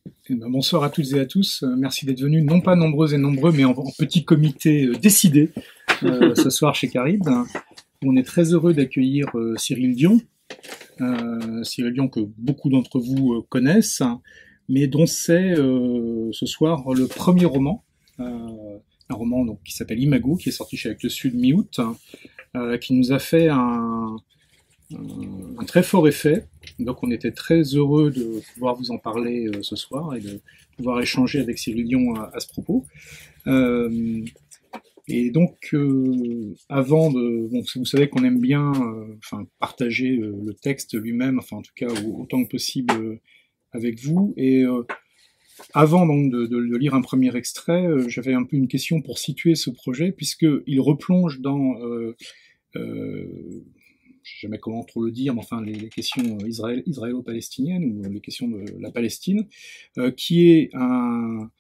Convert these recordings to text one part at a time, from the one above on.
Eh ben, bonsoir à toutes et à tous. Merci d'être venus, non pas nombreux et nombreux, mais en petit comité décidé ce soir chez Carib. On est très heureux d'accueillir Cyril Dion. Cyril Dion que beaucoup d'entre vous connaissent, mais dont c'est ce soir le premier roman. Un roman donc, qui s'appelle Imago, qui est sorti chez Avec le Sud mi-août, qui nous a fait un très fort effet. Donc on était très heureux de pouvoir vous en parler ce soir et de pouvoir échanger avec Cyril Dion à ce propos. Euh, et donc, avant de, bon, vous savez qu'on aime bien, enfin, partager le texte lui-même, enfin, en tout cas, autant que possible avec vous. Et avant donc de lire un premier extrait, j'avais un peu une question pour situer ce projet, puisque il replonge dans je sais jamais comment trop le dire, mais enfin les questions israélo-palestiniennes ou les questions de la Palestine, qui est un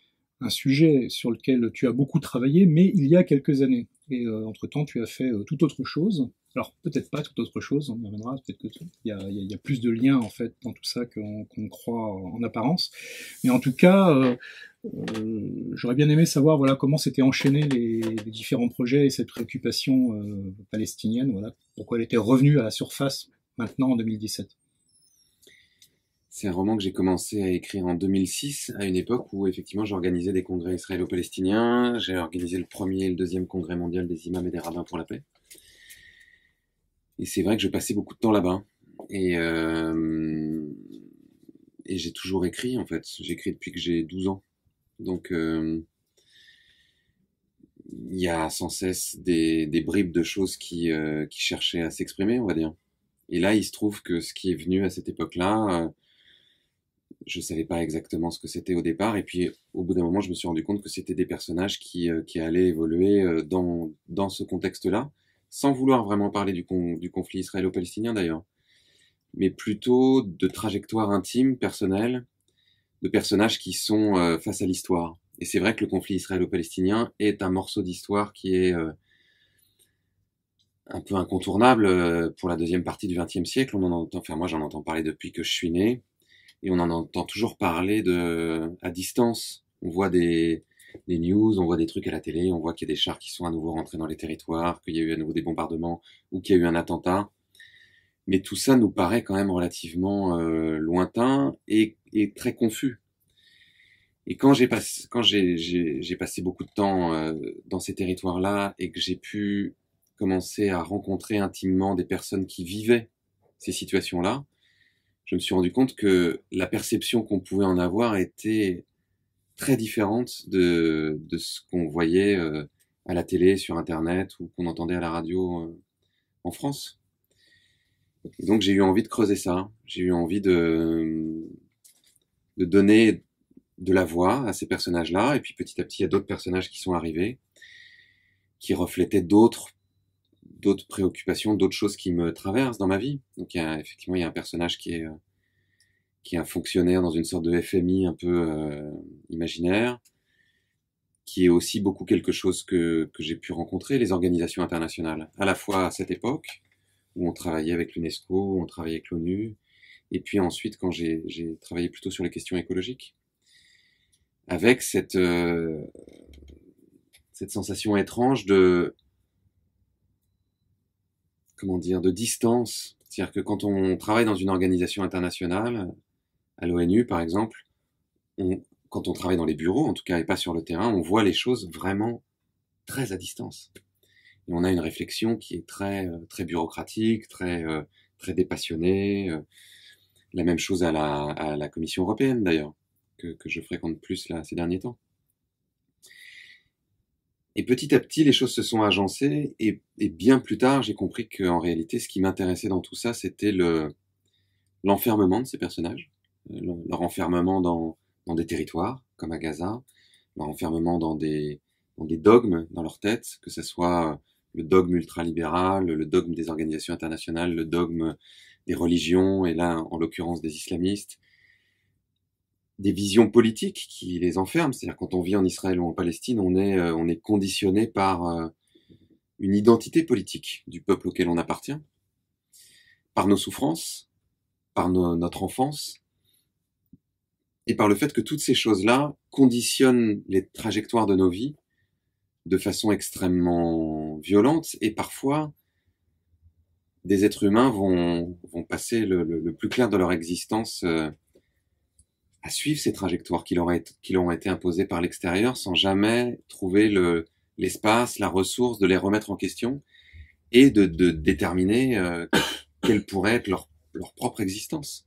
sujet sur lequel tu as beaucoup travaillé, mais il y a quelques années. Et entre-temps, tu as fait tout autre chose. Alors peut-être pas tout autre chose, on y reviendra, peut-être qu'il y a plus de liens en fait dans tout ça qu'on croit en apparence. Mais en tout cas, j'aurais bien aimé savoir voilà comment s'étaient enchaînés les différents projets et cette préoccupation palestinienne, voilà pourquoi elle était revenue à la surface maintenant en 2017. C'est un roman que j'ai commencé à écrire en 2006, à une époque où effectivement j'organisais des congrès israélo-palestiniens. J'ai organisé le premier et le deuxième congrès mondial des imams et des rabbins pour la paix. Et c'est vrai que je passais beaucoup de temps là-bas. Et, euh, et j'ai toujours écrit en fait. J'écris depuis que j'ai 12 ans. Donc il y a sans cesse des bribes de choses qui cherchaient à s'exprimer, on va dire. Et là, il se trouve que ce qui est venu à cette époque-là, je savais pas exactement ce que c'était au départ, et puis au bout d'un moment, je me suis rendu compte que c'était des personnages qui allaient évoluer dans ce contexte-là, sans vouloir vraiment parler du conflit israélo-palestinien d'ailleurs, mais plutôt de trajectoires intimes, personnelles, de personnages qui sont face à l'histoire. Et c'est vrai que le conflit israélo-palestinien est un morceau d'histoire qui est un peu incontournable pour la deuxième partie du XXe siècle. On en entend, enfin moi j'en entends parler depuis que je suis né. Et on en entend toujours parler à distance. On voit des news, on voit des trucs à la télé, on voit qu'il y a des chars qui sont à nouveau rentrés dans les territoires, qu'il y a eu à nouveau des bombardements ou qu'il y a eu un attentat. Mais tout ça nous paraît quand même relativement lointain et très confus. Et quand j'ai passé beaucoup de temps dans ces territoires-là et que j'ai pu commencer à rencontrer intimement des personnes qui vivaient ces situations-là, je me suis rendu compte que la perception qu'on pouvait en avoir était très différente de ce qu'on voyait à la télé, sur Internet ou qu'on entendait à la radio en France. Et donc j'ai eu envie de creuser ça. J'ai eu envie de donner de la voix à ces personnages-là. Et puis petit à petit, il y a d'autres personnages qui sont arrivés, qui reflétaient d'autres préoccupations, d'autres choses qui me traversent dans ma vie. Donc effectivement, il y a un personnage qui est un fonctionnaire dans une sorte de FMI un peu imaginaire, qui est aussi beaucoup quelque chose que j'ai pu rencontrer, les organisations internationales, à la fois à cette époque, où on travaillait avec l'UNESCO, où on travaillait avec l'ONU, et puis ensuite quand j'ai travaillé plutôt sur les questions écologiques, avec cette sensation étrange de, comment dire, de distance. C'est-à-dire que quand on travaille dans une organisation internationale, à l'ONU par exemple, quand on travaille dans les bureaux, en tout cas, et pas sur le terrain, on voit les choses vraiment très à distance. Et on a une réflexion qui est très bureaucratique, très dépassionnée. La même chose à la Commission européenne, d'ailleurs, que je fréquente plus là ces derniers temps. Et petit à petit, les choses se sont agencées, et bien plus tard, j'ai compris qu'en réalité, ce qui m'intéressait dans tout ça, c'était l'enfermement de ces personnages, leur enfermement dans des territoires, comme à Gaza, leur enfermement dans des dogmes dans leur tête, que ce soit le dogme ultralibéral, le dogme des organisations internationales, le dogme des religions, et là, en l'occurrence, des islamistes, des visions politiques qui les enferment. C'est-à-dire, quand on vit en Israël ou en Palestine, on est conditionné par une identité politique du peuple auquel on appartient, par nos souffrances, par notre enfance, et par le fait que toutes ces choses-là conditionnent les trajectoires de nos vies de façon extrêmement violente, et parfois des êtres humains vont passer le plus clair de leur existence à suivre ces trajectoires qui leur ont été imposées par l'extérieur sans jamais trouver l'espace, la ressource de les remettre en question et de déterminer quelle pourrait être leur propre existence.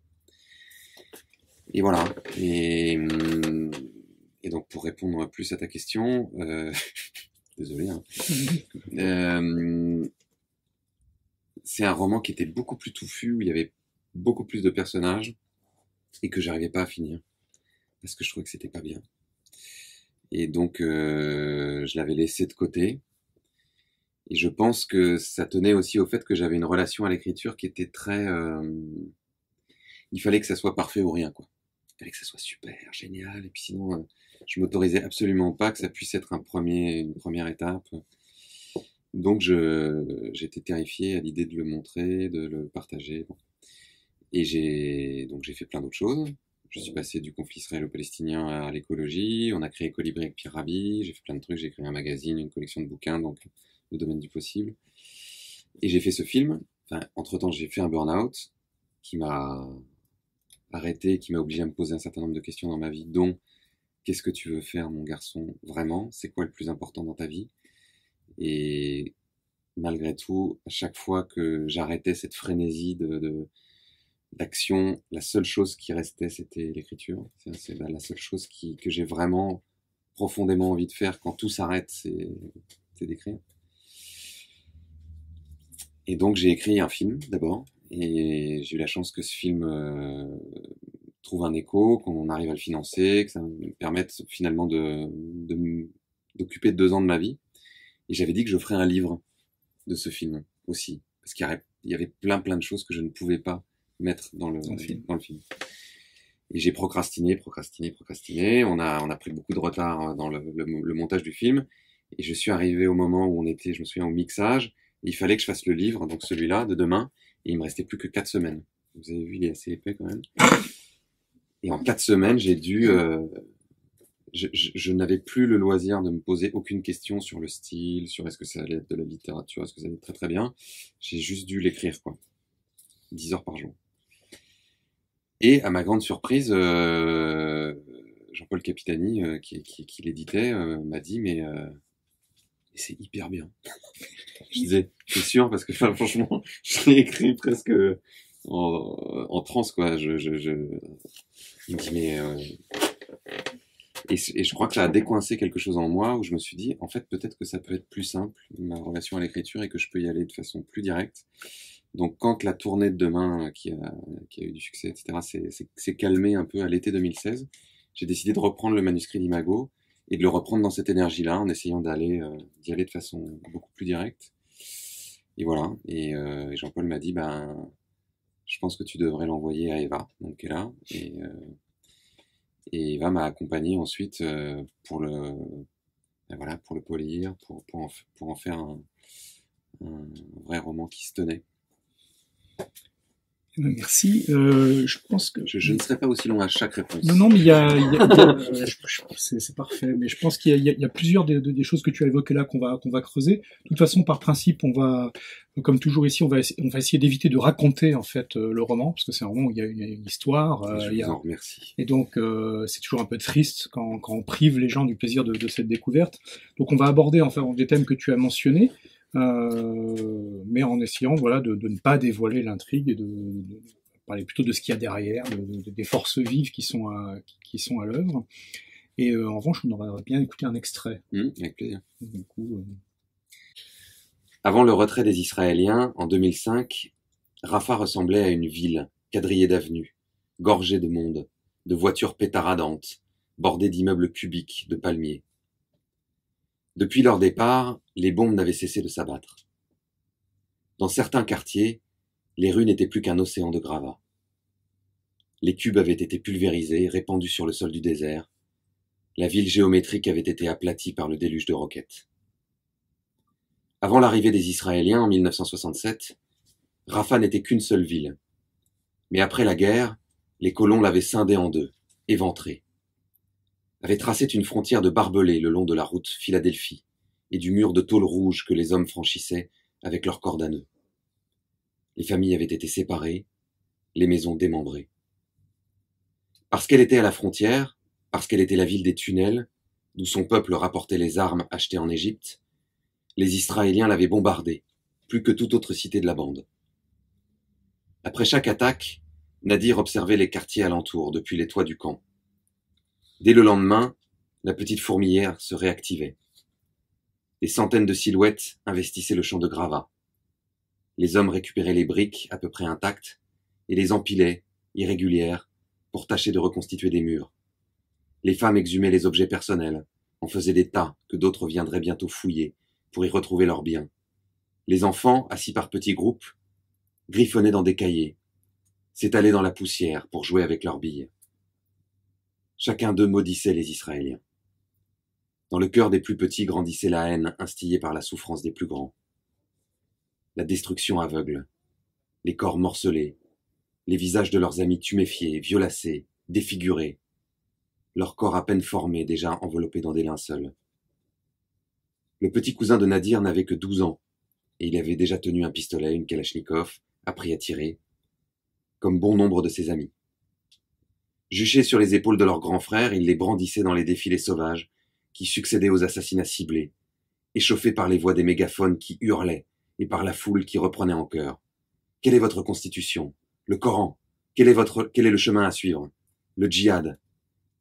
Et voilà. Et donc pour répondre plus à ta question, désolé, hein, c'est un roman qui était beaucoup plus touffu, où il y avait beaucoup plus de personnages et que j'arrivais pas à finir parce que je trouvais que c'était pas bien. Et donc je l'avais laissé de côté. Et je pense que ça tenait aussi au fait que j'avais une relation à l'écriture qui était très... il fallait que ça soit parfait ou rien, quoi. Il fallait que ça soit super, génial. Et puis sinon, je m'autorisais absolument pas que ça puisse être une première étape. Donc j'étais terrifié à l'idée de le montrer, de le partager. Bon. Et j'ai fait plein d'autres choses. Je suis passé du conflit israélo-palestinien à l'écologie. On a créé Colibri avec Pierre Rabhi. J'ai fait plein de trucs. J'ai créé un magazine, une collection de bouquins, donc le domaine du possible. Et j'ai fait ce film. Enfin, entre-temps, j'ai fait un burn-out qui m'a arrêté, qui m'a obligé à me poser un certain nombre de questions dans ma vie, dont qu'est-ce que tu veux faire, mon garçon, vraiment? C'est quoi le plus important dans ta vie? Et malgré tout, à chaque fois que j'arrêtais cette frénésie d'action, la seule chose qui restait, c'était l'écriture. C'est la seule chose que j'ai vraiment profondément envie de faire quand tout s'arrête, c'est d'écrire. Et donc j'ai écrit un film d'abord, et j'ai eu la chance que ce film trouve un écho, qu'on arrive à le financer, que ça me permette finalement d'occuper 2 ans de ma vie. Et j'avais dit que je ferais un livre de ce film aussi, parce qu'il y avait plein de choses que je ne pouvais pas mettre dans le film. Et j'ai procrastiné. On a pris beaucoup de retard dans le montage du film. Et je suis arrivé au moment où on était, je me souviens, au mixage. Il fallait que je fasse le livre, donc celui-là, de demain. Et il me restait plus que 4 semaines. Vous avez vu, il est assez épais quand même. Et en 4 semaines, j'ai dû... je n'avais plus le loisir de me poser aucune question sur le style, sur est-ce que ça allait être de la littérature, est-ce que ça allait être très très bien. J'ai juste dû l'écrire, quoi. 10 heures par jour. Et à ma grande surprise, Jean-Paul Capitani, qui l'éditait, m'a dit mais c'est hyper bien. Je disais, c'est sûr, parce que franchement, je l'ai écrit presque en transe, quoi. Il me dit mais et je crois que ça a décoincé quelque chose en moi où je me suis dit, en fait, peut-être que ça peut être plus simple, ma relation à l'écriture, et que je peux y aller de façon plus directe. Donc, quand la tournée de demain, qui a eu du succès, etc., s'est calmée un peu à l'été 2016, j'ai décidé de reprendre le manuscrit d'Imago et de le reprendre dans cette énergie-là, en essayant d'y aller de façon beaucoup plus directe. Et voilà. Et Jean-Paul m'a dit, je pense que tu devrais l'envoyer à Eva, donc qui est là. Et Eva m'a accompagné ensuite pour le polir, pour en faire un vrai roman qui se tenait. Merci. Je pense que je ne serai pas aussi long à chaque réponse. Non, mais c'est parfait. Mais je pense qu'il y a plusieurs des choses que tu as évoquées là qu'on va creuser. De toute façon, par principe, on va, comme toujours ici, on va essayer d'éviter de raconter en fait le roman, parce que c'est un roman où il y a une histoire. Je vous en remercie. Et donc c'est toujours un peu triste quand on prive les gens du plaisir de cette découverte. Donc on va aborder enfin des thèmes que tu as mentionnés. Mais en essayant de ne pas dévoiler l'intrigue et de parler plutôt de ce qu'il y a derrière, des forces vives qui sont à l'œuvre. Et en revanche, on aurait bien écouté un extrait. Avec plaisir. Du coup, Avant le retrait des Israéliens, en 2005, Rafah ressemblait à une ville, quadrillée d'avenues, gorgée de monde, de voitures pétaradantes, bordée d'immeubles cubiques, de palmiers. Depuis leur départ, les bombes n'avaient cessé de s'abattre. Dans certains quartiers, les rues n'étaient plus qu'un océan de gravats. Les cubes avaient été pulvérisés, répandus sur le sol du désert. La ville géométrique avait été aplatie par le déluge de roquettes. Avant l'arrivée des Israéliens en 1967, Rafah n'était qu'une seule ville. Mais après la guerre, les colons l'avaient scindée en deux, éventré, avait tracé une frontière de barbelés le long de la route Philadelphie et du mur de tôle rouge que les hommes franchissaient avec leurs cordes à nœuds. Les familles avaient été séparées, les maisons démembrées. Parce qu'elle était à la frontière, parce qu'elle était la ville des tunnels, d'où son peuple rapportait les armes achetées en Égypte, les Israéliens l'avaient bombardée, plus que toute autre cité de la bande. Après chaque attaque, Nadir observait les quartiers alentours depuis les toits du camp. Dès le lendemain, la petite fourmilière se réactivait. Des centaines de silhouettes investissaient le champ de gravats. Les hommes récupéraient les briques à peu près intactes et les empilaient, irrégulières, pour tâcher de reconstituer des murs. Les femmes exhumaient les objets personnels, en faisaient des tas que d'autres viendraient bientôt fouiller pour y retrouver leurs biens. Les enfants, assis par petits groupes, griffonnaient dans des cahiers, s'étalaient dans la poussière pour jouer avec leurs billes. Chacun d'eux maudissait les Israéliens. Dans le cœur des plus petits grandissait la haine instillée par la souffrance des plus grands. La destruction aveugle, les corps morcelés, les visages de leurs amis tuméfiés, violacés, défigurés, leurs corps à peine formés déjà enveloppés dans des linceuls. Le petit cousin de Nadir n'avait que 12 ans, et il avait déjà tenu un pistolet, une kalachnikov, appris à tirer, comme bon nombre de ses amis. Juchés sur les épaules de leurs grands frères, ils les brandissaient dans les défilés sauvages qui succédaient aux assassinats ciblés, échauffés par les voix des mégaphones qui hurlaient et par la foule qui reprenait en chœur. Quelle est votre constitution? Le Coran? Quel est le chemin à suivre? Le djihad?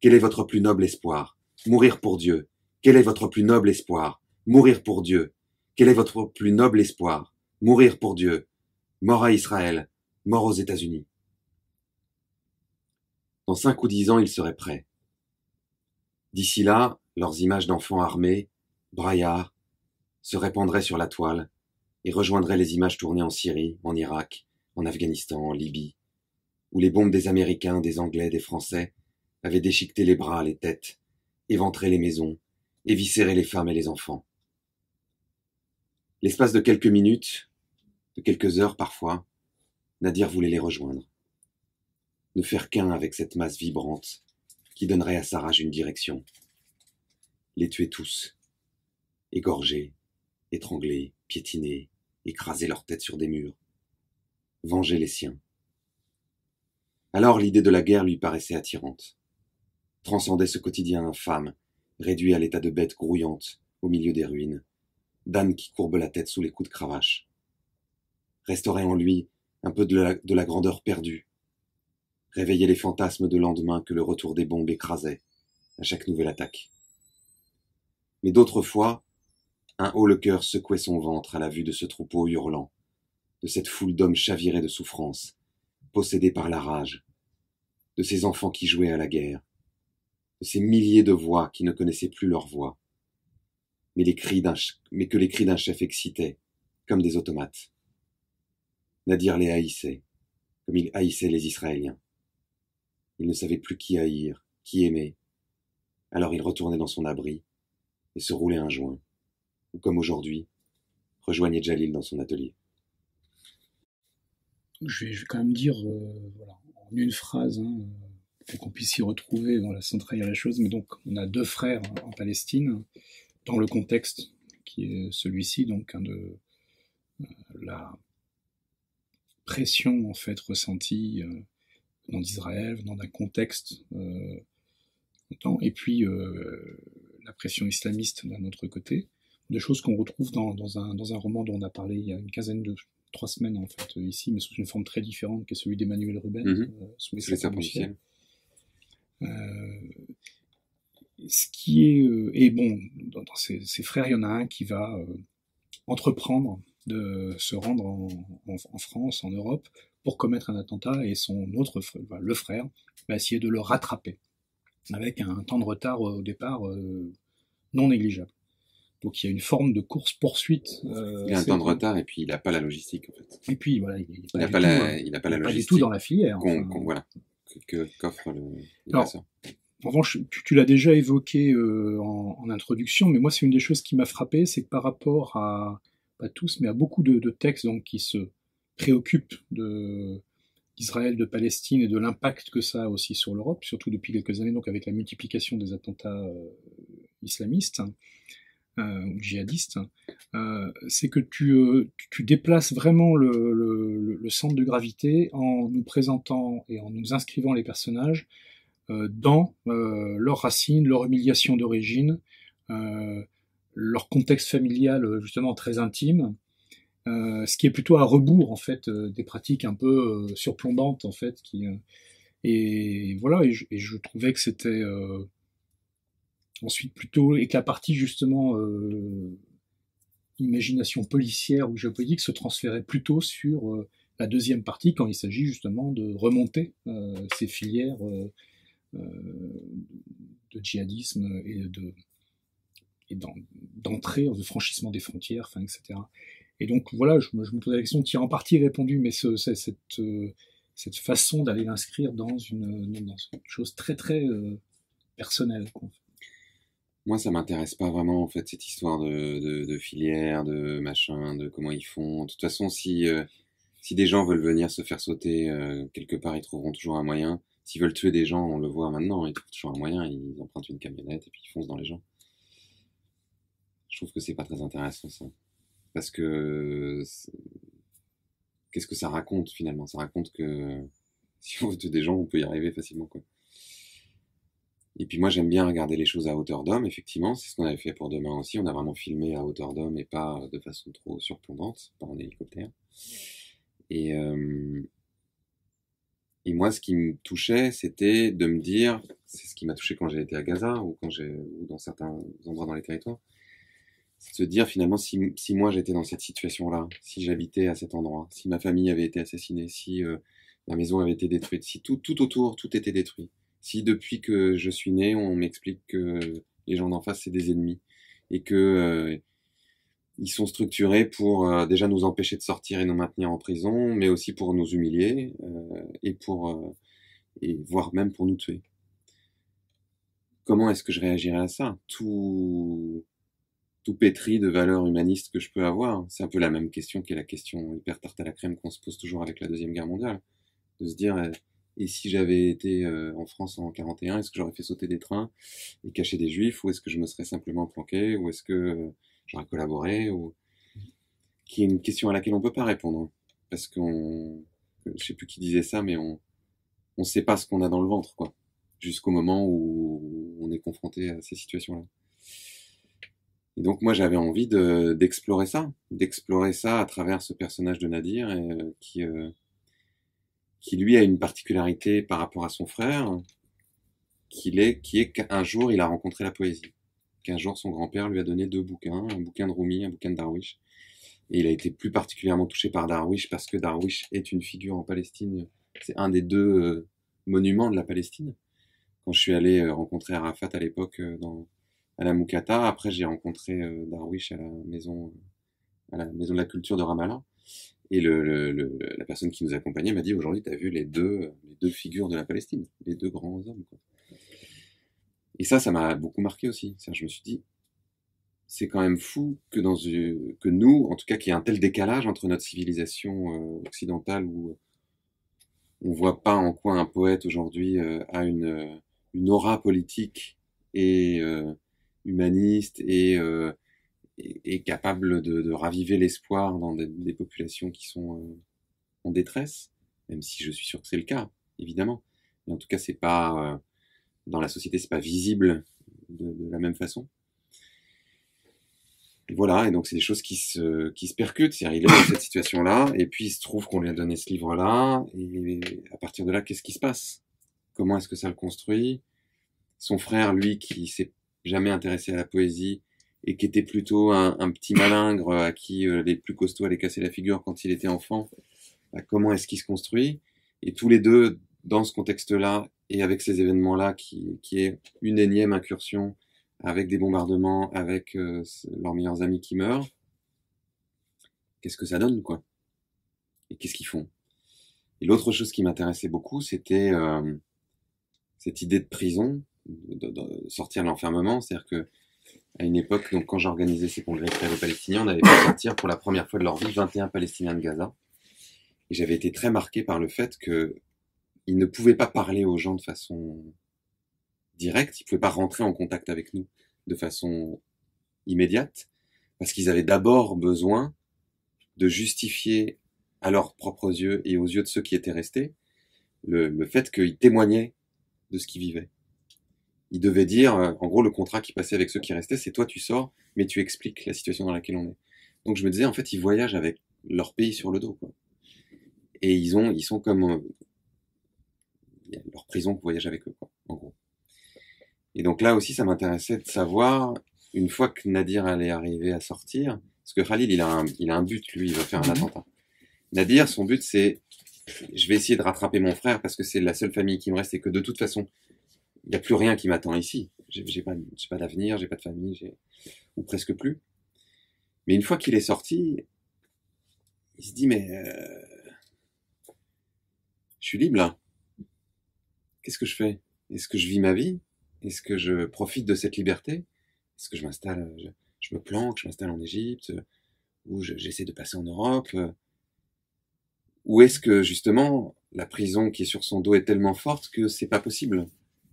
Quel est votre plus noble espoir? Mourir pour Dieu. Quel est votre plus noble espoir? Mourir pour Dieu. Quel est votre plus noble espoir? Mourir pour Dieu. Mort à Israël. Mort aux États-Unis. Dans 5 ou 10 ans, ils seraient prêts. D'ici là, leurs images d'enfants armés, braillards, se répandraient sur la toile et rejoindraient les images tournées en Syrie, en Irak, en Afghanistan, en Libye, où les bombes des Américains, des Anglais, des Français avaient déchiqueté les bras, les têtes, éventré les maisons, éviscéré les femmes et les enfants. L'espace de quelques minutes, de quelques heures parfois, Nadir voulait les rejoindre. Ne faire qu'un avec cette masse vibrante qui donnerait à sa rage une direction. Les tuer tous, égorger, étrangler, piétiner, écraser leurs têtes sur des murs, venger les siens. Alors l'idée de la guerre lui paraissait attirante, transcendait ce quotidien infâme, réduit à l'état de bête grouillante au milieu des ruines, d'âne qui courbe la tête sous les coups de cravache. Restaurait en lui un peu de la grandeur perdue, réveillait les fantasmes de lendemain que le retour des bombes écrasait à chaque nouvelle attaque. Mais d'autres fois, un haut-le-cœur secouait son ventre à la vue de ce troupeau hurlant, de cette foule d'hommes chavirés de souffrance, possédés par la rage, de ces enfants qui jouaient à la guerre, de ces milliers de voix qui ne connaissaient plus leur voix, mais que les cris d'un chef excitaient, comme des automates. Nadir les haïssait, comme il haïssait les Israéliens. Il ne savait plus qui haïr, qui aimer. Alors il retournait dans son abri et se roulait un joint, ou comme aujourd'hui, rejoignait Jalil dans son atelier. Je vais quand même dire, voilà, en une phrase, pour qu'on puisse y retrouver, voilà, sans trahir la chose, mais donc on a 2 frères en Palestine, dans le contexte qui est celui-ci, donc de la pression en fait ressentie venant d'Israël, venant d'un contexte et puis la pression islamiste d'un autre côté, des choses qu'on retrouve dans un roman dont on a parlé il y a une quinzaine de 3 semaines en fait ici, mais sous une forme très différente que celui d'Emmanuel Rubens, sous les sapins du ciel. Ce qui est et bon, dans ses frères, il y en a un qui va entreprendre de se rendre en France, en Europe, pour commettre un attentat, et son autre frère, le frère, va essayer de le rattraper, avec un temps de retard au départ non négligeable. Donc il y a une forme de course-poursuite. Il a un temps de retard et puis il n'a pas la logistique en fait. Et puis voilà, il n'a pas la logistique. Pas du tout dans la filière. Voilà, qu'offre l'agresseur. En revanche, tu l'as déjà évoqué en introduction, mais moi c'est une des choses qui m'a frappé, c'est que par rapport à, pas tous, mais à beaucoup de textes donc, qui se préoccupent de d'Israël, de Palestine et de l'impact que ça a aussi sur l'Europe, surtout depuis quelques années, donc avec la multiplication des attentats islamistes ou djihadistes, c'est que tu déplaces vraiment le centre de gravité en nous présentant et en nous inscrivant les personnages dans leurs racines, leur humiliation d'origine, leur contexte familial justement très intime, ce qui est plutôt à rebours en fait des pratiques un peu surplombantes en fait et voilà et je trouvais que c'était ensuite plutôt et que la partie justement imagination policière ou géopolitique se transférait plutôt sur la deuxième partie quand il s'agit justement de remonter ces filières de djihadisme et d'entrée, de franchissement des frontières, enfin, etc. Et donc voilà, je me posais la question, tu as en partie répondu, mais cette façon d'aller l'inscrire dans une chose très très personnelle, quoi. Moi, ça m'intéresse pas vraiment, en fait, cette histoire de filière, de machin, de comment ils font. De toute façon, si des gens veulent venir se faire sauter quelque part, ils trouveront toujours un moyen. S'ils veulent tuer des gens, on le voit maintenant, ils trouvent toujours un moyen, ils empruntent une camionnette et puis ils foncent dans les gens. Je trouve que c'est pas très intéressant, ça. Parce que qu'est-ce que ça raconte finalement? Ça raconte que si on veut tuer des gens, on peut y arriver facilement, quoi. Et puis moi j'aime bien regarder les choses à hauteur d'homme, effectivement, c'est ce qu'on avait fait pour Demain aussi, on a vraiment filmé à hauteur d'homme et pas de façon trop surplombante, pas en hélicoptère. Et moi ce qui me touchait, c'était de me dire, c'est ce qui m'a touché quand j'ai été à Gaza ou dans certains endroits dans les territoires, c'est de se dire finalement si moi j'étais dans cette situation-là, si j'habitais à cet endroit, si ma famille avait été assassinée, si ma maison avait été détruite, si tout autour, tout était détruit. Si depuis que je suis né, on m'explique que les gens d'en face, c'est des ennemis et que ils sont structurés pour déjà nous empêcher de sortir et nous maintenir en prison, mais aussi pour nous humilier et voire même pour nous tuer. Comment est-ce que je réagirais à ça? Tout pétri de valeurs humanistes que je peux avoir. C'est un peu la même question qui est la question hyper tarte à la crème qu'on se pose toujours avec la Deuxième Guerre mondiale. De se dire... Et si j'avais été en France en 41, est-ce que j'aurais fait sauter des trains et cacher des juifs, ou est-ce que je me serais simplement planqué, ou est-ce que j'aurais collaboré, ou qui est une question à laquelle on peut pas répondre, parce je sais plus qui disait ça, mais on sait pas ce qu'on a dans le ventre, quoi, jusqu'au moment où on est confronté à ces situations-là. Et donc moi j'avais envie d'explorer ça à travers ce personnage de Nadir qui lui a une particularité par rapport à son frère, qui est qu'un jour il a rencontré la poésie. Qu'un jour son grand-père lui a donné 2 bouquins, un bouquin de Rumi, un bouquin de Darwish. Et il a été plus particulièrement touché par Darwish parce que Darwish est une figure en Palestine. C'est un des 2 monuments de la Palestine. Quand je suis allé rencontrer Arafat à l'époque à la Moukata, après j'ai rencontré Darwish à la maison de la culture de Ramallah. Et la personne qui nous accompagnait m'a dit, aujourd'hui, tu as vu les deux figures de la Palestine, les 2 grands hommes, quoi. Et ça m'a beaucoup marqué aussi. Je me suis dit, c'est quand même fou que que nous, en tout cas, qu'il y ait un tel décalage entre notre civilisation occidentale où on voit pas en quoi un poète aujourd'hui a une aura politique et humaniste et capable de raviver l'espoir dans des populations qui sont en détresse, même si je suis sûr que c'est le cas, évidemment. Mais en tout cas, c'est pas dans la société, c'est pas visible de la même façon. Et voilà, et donc c'est des choses qui se percutent. C'est-à-dire, il est dans cette situation-là, et puis il se trouve qu'on lui a donné ce livre-là, et à partir de là, qu'est-ce qui se passe? Comment est-ce que ça le construit? Son frère, lui, qui s'est jamais intéressé à la poésie, et qui était plutôt un petit malingre à qui les plus costauds allaient casser la figure quand il était enfant, comment est-ce qu'il se construit? Et tous les 2, dans ce contexte-là, et avec ces événements-là, qui est une énième incursion, avec des bombardements, avec leurs meilleurs amis qui meurent, qu'est-ce que ça donne, quoi? Et qu'est-ce qu'ils font? Et l'autre chose qui m'intéressait beaucoup, c'était cette idée de prison, de sortir de l'enfermement, c'est-à-dire que à une époque, donc quand j'organisais ces congrès israélo-palestiniens, on avait fait sortir pour la première fois de leur vie 21 Palestiniens de Gaza. Et j'avais été très marqué par le fait que il ne pouvait pas parler aux gens de façon directe, il pouvait pas rentrer en contact avec nous de façon immédiate, parce qu'ils avaient d'abord besoin de justifier à leurs propres yeux et aux yeux de ceux qui étaient restés le fait qu'ils témoignaient de ce qu'ils vivaient. Ils devaient dire, en gros, le contrat qui passait avec ceux qui restaient, c'est toi tu sors, mais tu expliques la situation dans laquelle on est. Donc je me disais, en fait, ils voyagent avec leur pays sur le dos, quoi. Et ils sont comme leur prison voyage avec eux, quoi, en gros. Et donc là aussi, ça m'intéressait de savoir, une fois que Nadir allait arriver à sortir, parce que Khalil, il a un but, lui, il va faire un attentat. Nadir, son but, c'est, je vais essayer de rattraper mon frère parce que c'est la seule famille qui me reste et que de toute façon, il n'y a plus rien qui m'attend ici. J'ai pas d'avenir, j'ai pas de famille, ou presque plus. Mais une fois qu'il est sorti, il se dit, mais je suis libre là. Qu'est-ce que je fais? Est-ce que je vis ma vie? Est-ce que je profite de cette liberté? Est-ce que je m'installe, je me planque, je m'installe en Égypte, ou j'essaie de passer en Europe? Ou est-ce que justement la prison qui est sur son dos est tellement forte que c'est pas possible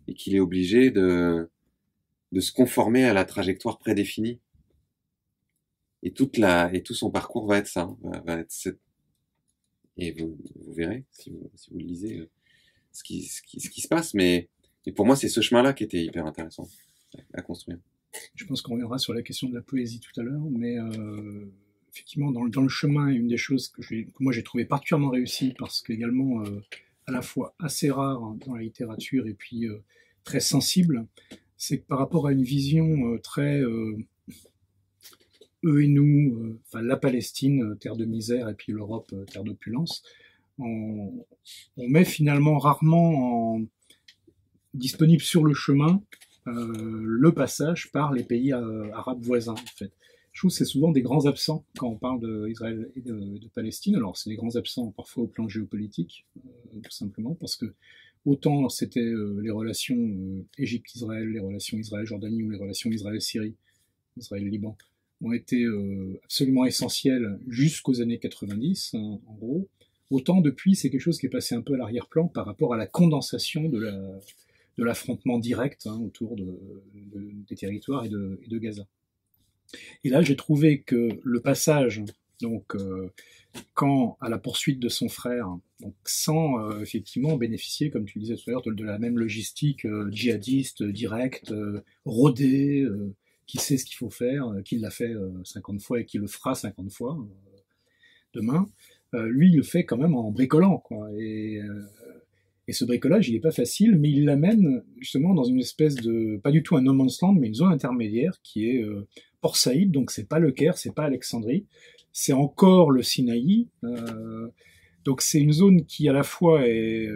et qu'il est obligé de se conformer à la trajectoire prédéfinie? Et tout son parcours va être ça, va être cette... Et vous verrez si vous le lisez ce qui se passe, mais pour moi c'est ce chemin-là qui était hyper intéressant à construire. Je pense qu'on reviendra sur la question de la poésie tout à l'heure, mais effectivement dans le chemin, une des choses que moi j'ai trouvé particulièrement réussie, parce qu'également à la fois assez rare dans la littérature et puis très sensible, c'est que par rapport à une vision très eux et nous, enfin la Palestine, terre de misère, et puis l'Europe, terre d'opulence, on met finalement rarement disponible sur le chemin le passage par les pays arabes voisins, en fait. Je trouve que c'est souvent des grands absents quand on parle d'Israël et de Palestine. Alors c'est des grands absents parfois au plan géopolitique, tout simplement, parce que autant c'était les relations Égypte-Israël, les relations Israël-Jordanie ou les relations Israël-Syrie, Israël-Liban, ont été absolument essentielles jusqu'aux années 90, hein, en gros. Autant depuis, c'est quelque chose qui est passé un peu à l'arrière-plan par rapport à la condensation de l'affrontement direct autour des territoires et de Gaza. Et là, j'ai trouvé que le passage, donc, quand à la poursuite de son frère, donc sans effectivement bénéficier, comme tu disais tout à l'heure, de la même logistique djihadiste, directe, rodée, qui sait ce qu'il faut faire, qui l'a fait 50 fois et qui le fera 50 fois demain, lui, il le fait quand même en bricolant, quoi. Et ce bricolage, il n'est pas facile, mais il l'amène justement dans une espèce de, pas du tout un no man's land, mais une zone intermédiaire qui est Port Saïd, donc c'est pas le Caire, c'est pas Alexandrie, c'est encore le Sinaï. Donc c'est une zone qui à la fois est...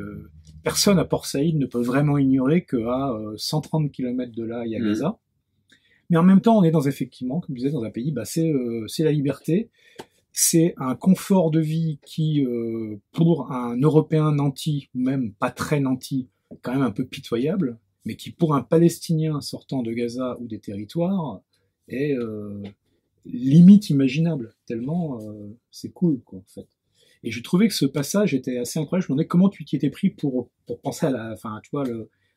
personne à Port Saïd ne peut vraiment ignorer qu'à 130 km de là, il y a Gaza. Mais en même temps, on est effectivement, comme je disais, dans un pays, c'est la liberté. C'est un confort de vie qui, pour un Européen nanti, ou même pas très nanti, quand même un peu pitoyable, mais qui, pour un Palestinien sortant de Gaza ou des territoires, est limite imaginable, tellement c'est cool, quoi, en fait. Et je trouvais que ce passage était assez incroyable. Je me demandais comment tu t'y étais pris pour penser à tu vois,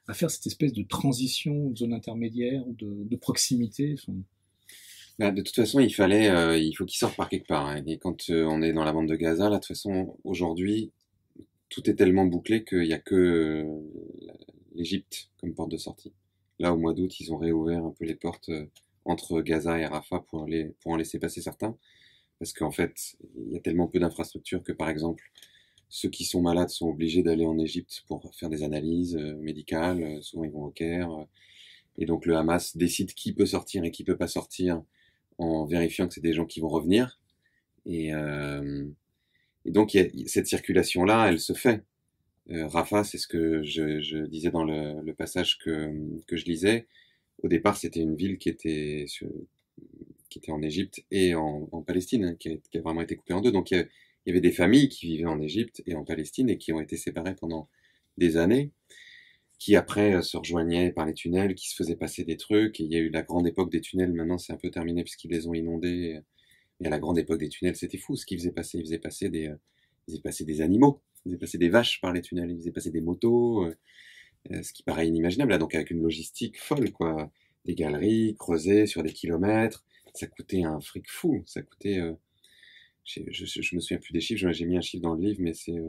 à faire cette espèce de transition, de zone intermédiaire, de proximité. Bah, de toute façon, il faut qu'il sorte par quelque part, hein. Et quand on est dans la bande de Gaza, là, de toute façon, aujourd'hui, tout est tellement bouclé qu'il n'y a que l'Égypte comme porte de sortie. Là, au mois d'août, ils ont réouvert un peu les portes entre Gaza et Rafah pour en laisser passer certains. Parce qu'en fait, il y a tellement peu d'infrastructures que, par exemple, ceux qui sont malades sont obligés d'aller en Égypte pour faire des analyses médicales. Souvent, ils vont au Caire. Et donc, le Hamas décide qui peut sortir et qui peut pas sortir en vérifiant que c'est des gens qui vont revenir. Et donc, cette circulation-là, elle se fait. Rafah, c'est ce que je disais dans le passage que je lisais. Au départ, c'était une ville qui était en Égypte et en Palestine, hein, qui a vraiment été coupée en deux. Donc, il y avait des familles qui vivaient en Égypte et en Palestine et qui ont été séparées pendant des années, qui après se rejoignaient par les tunnels, qui se faisaient passer des trucs. Et il y a eu la grande époque des tunnels. Maintenant, c'est un peu terminé puisqu'ils les ont inondés. Et à la grande époque des tunnels, c'était fou ce qu'ils faisaient passer. Ils faisaient passer des Ils faisaient passer des animaux, ils faisaient passer des vaches par les tunnels, ils faisaient passer des motos, ce qui paraît inimaginable, là, donc avec une logistique folle, quoi. Des galeries creusées sur des kilomètres, ça coûtait un fric fou, ça coûtait... je me souviens plus des chiffres, j'ai mis un chiffre dans le livre, mais c'est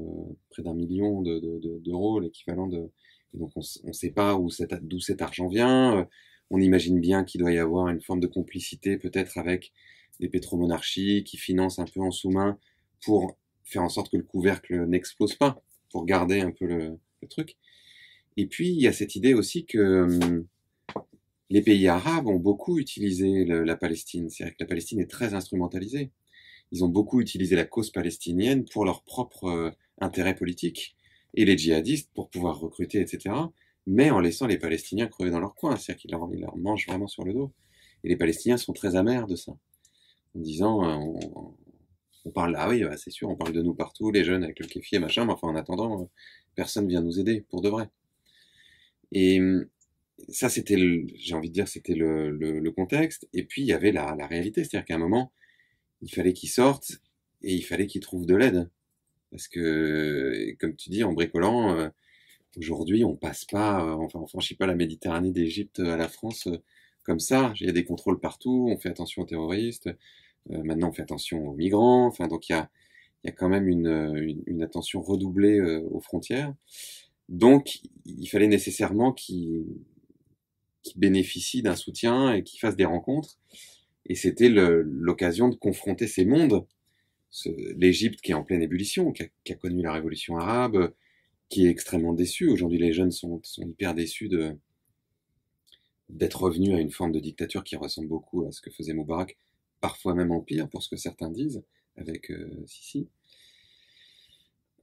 près d'1 million d'euros, l'équivalent de... Et donc on sait pas d'où cet argent vient, on imagine bien qu'il doit y avoir une forme de complicité peut-être avec des pétromonarchies qui financent un peu en sous-main pour faire en sorte que le couvercle n'explose pas, pour garder un peu le truc. Et puis il y a cette idée aussi que les pays arabes ont beaucoup utilisé la Palestine, c'est-à-dire que la Palestine est très instrumentalisée. Ils ont beaucoup utilisé la cause palestinienne pour leur propre intérêt politique, et les djihadistes pour pouvoir recruter, etc., mais en laissant les Palestiniens crever dans leur coin, c'est-à-dire qu'ils leur mangent vraiment sur le dos. Et les Palestiniens sont très amers de ça, en disant, on parle, ah oui, bah, c'est sûr, on parle de nous partout, les jeunes avec le kéfi et machin, mais enfin en attendant, personne vient nous aider, pour de vrai. Et ça, c'était, j'ai envie de dire, c'était le contexte, et puis il y avait la réalité, c'est-à-dire qu'à un moment, il fallait qu'ils sortent, et il fallait qu'ils trouvent de l'aide. Parce que, comme tu dis, en bricolant, aujourd'hui, on passe pas, enfin, on franchit pas la Méditerranée d'Égypte à la France comme ça. Il y a des contrôles partout, on fait attention aux terroristes, maintenant on fait attention aux migrants, enfin, donc il y a quand même une attention redoublée aux frontières. Donc, il fallait nécessairement qu'ils bénéficient d'un soutien et qu'ils fassent des rencontres. Et c'était l'occasion de confronter ces mondes. L'Égypte qui est en pleine ébullition, qui a connu la révolution arabe, qui est extrêmement déçue. Aujourd'hui, les jeunes sont hyper déçus d'être revenus à une forme de dictature qui ressemble beaucoup à ce que faisait Moubarak, parfois même en pire, pour ce que certains disent, avec Sisi.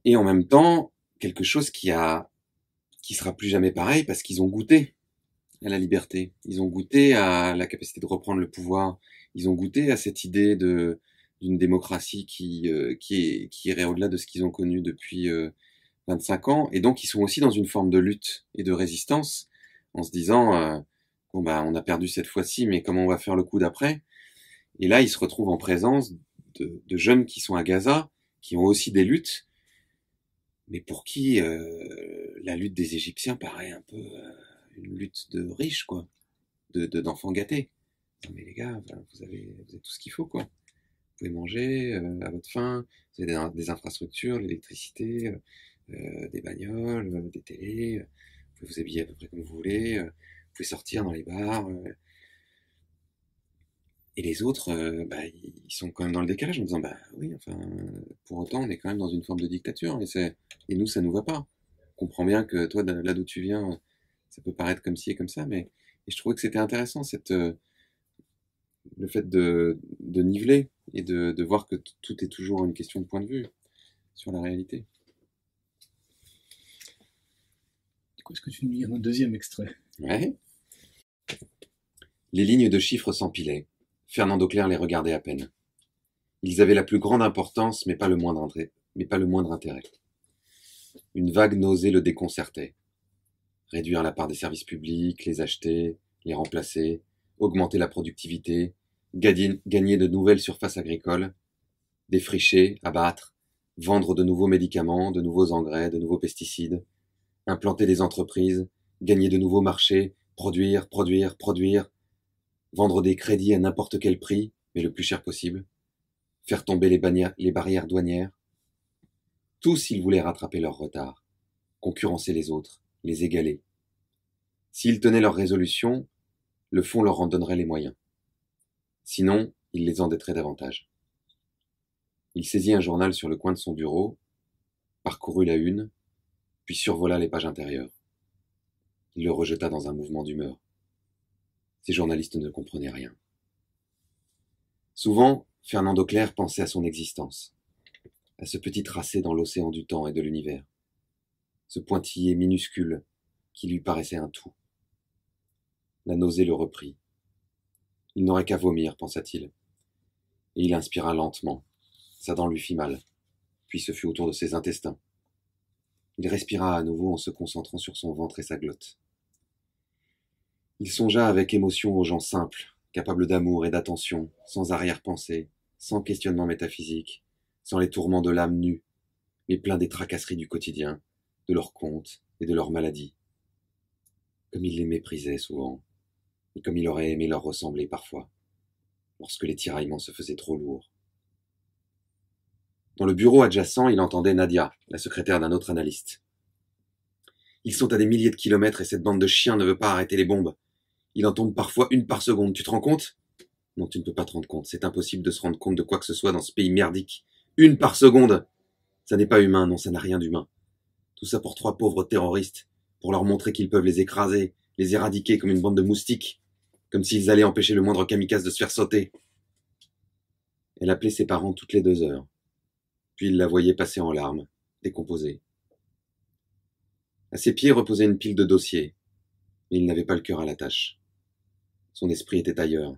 Et en même temps, quelque chose qui sera plus jamais pareil, parce qu'ils ont goûté à la liberté. Ils ont goûté à la capacité de reprendre le pouvoir. Ils ont goûté à cette idée d'une démocratie qui irait au-delà de ce qu'ils ont connu depuis 25 ans. Et donc, ils sont aussi dans une forme de lutte et de résistance, en se disant, bon, bah, on a perdu cette fois-ci, mais comment on va faire le coup d'après? Et là, ils se retrouvent en présence de jeunes qui sont à Gaza, qui ont aussi des luttes, mais pour qui la lutte des Égyptiens paraît un peu une lutte de riches, quoi, d'enfants gâtés. Non mais les gars, vous avez tout ce qu'il faut, quoi. Vous pouvez manger à votre faim, vous avez des infrastructures, l'électricité, des bagnoles, des télés, vous pouvez vous habiller à peu près comme vous voulez, vous pouvez sortir dans les bars. Et les autres, bah, ils sont quand même dans le décalage en disant, bah oui, enfin, pour autant, on est quand même dans une forme de dictature, et nous, ça nous va pas. On comprend bien que toi, là d'où tu viens, ça peut paraître comme ci et comme ça, mais et je trouvais que c'était intéressant, le fait de niveler et de voir que tout est toujours une question de point de vue sur la réalité. Du coup, est-ce que tu nous lis un deuxième extrait? Ouais. Les lignes de chiffres s'empilaient. Fernand Auclair les regardait à peine. Ils avaient la plus grande importance, mais pas le moindre intérêt. Une vague nausée le déconcertait. Réduire la part des services publics, les acheter, les remplacer, augmenter la productivité, gagner de nouvelles surfaces agricoles, défricher, abattre, vendre de nouveaux médicaments, de nouveaux engrais, de nouveaux pesticides, implanter des entreprises, gagner de nouveaux marchés, produire, vendre des crédits à n'importe quel prix, mais le plus cher possible, faire tomber les barrières douanières. Tous ils voulaient rattraper leur retard, concurrencer les autres, les égaler. S'ils tenaient leur résolution, le fond leur en donnerait les moyens. Sinon, ils les endetteraient davantage. Il saisit un journal sur le coin de son bureau, parcourut la une, puis survola les pages intérieures. Il le rejeta dans un mouvement d'humeur. Ces journalistes ne comprenaient rien. Souvent, Fernand Auclair pensait à son existence, à ce petit tracé dans l'océan du temps et de l'univers, ce pointillé minuscule qui lui paraissait un tout. La nausée le reprit. Il n'aurait qu'à vomir, pensa-t-il. Et il inspira lentement. Sa dent lui fit mal, puis ce fut au tour de ses intestins. Il respira à nouveau en se concentrant sur son ventre et sa glotte. Il songea avec émotion aux gens simples, capables d'amour et d'attention, sans arrière-pensée, sans questionnement métaphysique, sans les tourments de l'âme nue, mais plein des tracasseries du quotidien, de leurs comptes et de leurs maladies. Comme il les méprisait souvent, et comme il aurait aimé leur ressembler parfois, lorsque les tiraillements se faisaient trop lourds. Dans le bureau adjacent, il entendait Nadia, la secrétaire d'un autre analyste. Ils sont à des milliers de kilomètres et cette bande de chiens ne veut pas arrêter les bombes. Il en tombe parfois une par seconde, tu te rends compte? Non, tu ne peux pas te rendre compte, c'est impossible de se rendre compte de quoi que ce soit dans ce pays merdique. Une par seconde! Ça n'est pas humain, non, ça n'a rien d'humain. Tout ça pour 3 pauvres terroristes, pour leur montrer qu'ils peuvent les écraser, les éradiquer comme une bande de moustiques, comme s'ils allaient empêcher le moindre kamikaze de se faire sauter. Elle appelait ses parents toutes les 2 heures. Puis il la voyait passer en larmes, décomposée. À ses pieds reposait une pile de dossiers, mais il n'avait pas le cœur à la tâche. Son esprit était ailleurs,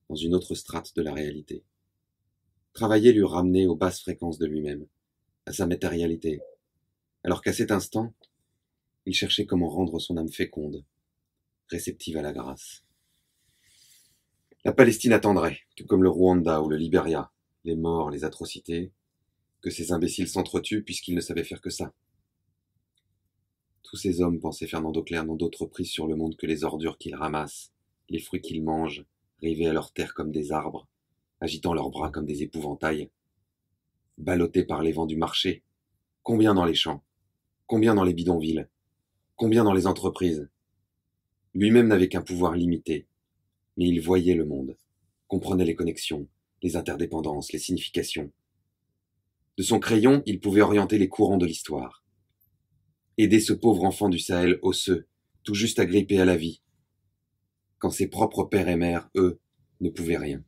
dans une autre strate de la réalité. Travailler lui ramenait aux basses fréquences de lui-même, à sa matérialité, alors qu'à cet instant, il cherchait comment rendre son âme féconde, réceptive à la grâce. La Palestine attendrait, tout comme le Rwanda ou le Libéria, les morts, les atrocités, que ces imbéciles s'entretuent puisqu'ils ne savaient faire que ça. Tous ces hommes, pensait Fernando Clerc, n'ont d'autre prise sur le monde que les ordures qu'ils ramassent, les fruits qu'ils mangent, rivés à leur terre comme des arbres, agitant leurs bras comme des épouvantails. Ballottés par les vents du marché, combien dans les champs, combien dans les bidonvilles, combien dans les entreprises. Lui-même n'avait qu'un pouvoir limité, mais il voyait le monde, comprenait les connexions, les interdépendances, les significations. De son crayon, il pouvait orienter les courants de l'histoire. Aider ce pauvre enfant du Sahel osseux, tout juste agrippé à la vie, quand ses propres pères et mères, eux, ne pouvaient rien.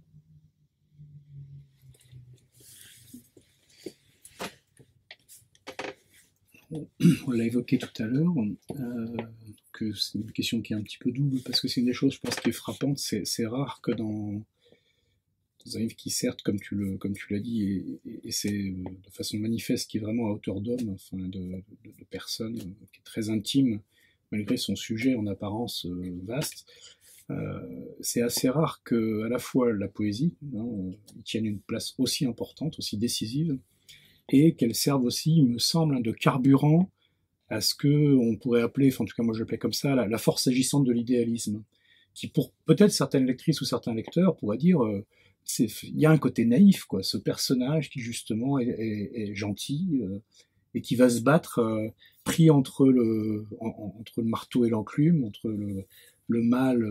On l'a évoqué tout à l'heure, que c'est une question qui est un petit peu double, parce que c'est une des choses, je pense, qui est frappante. C'est rare que dans un livre qui, certes, comme tu l'as dit, et c'est de façon manifeste, qui est vraiment à hauteur d'homme, enfin, de personne, qui est très intime, malgré son sujet en apparence vaste, c'est assez rare que, à la fois, la poésie tienne une place aussi importante, aussi décisive, et qu'elle serve aussi, il me semble, de carburant à ce que on pourrait appeler, enfin en tout cas moi je l'appelais comme ça, la force agissante de l'idéalisme, qui pour peut-être certaines lectrices ou certains lecteurs pourraient dire, il y a un côté naïf, quoi, ce personnage qui justement est gentil et qui va se battre pris entre entre le marteau et l'enclume, entre le mal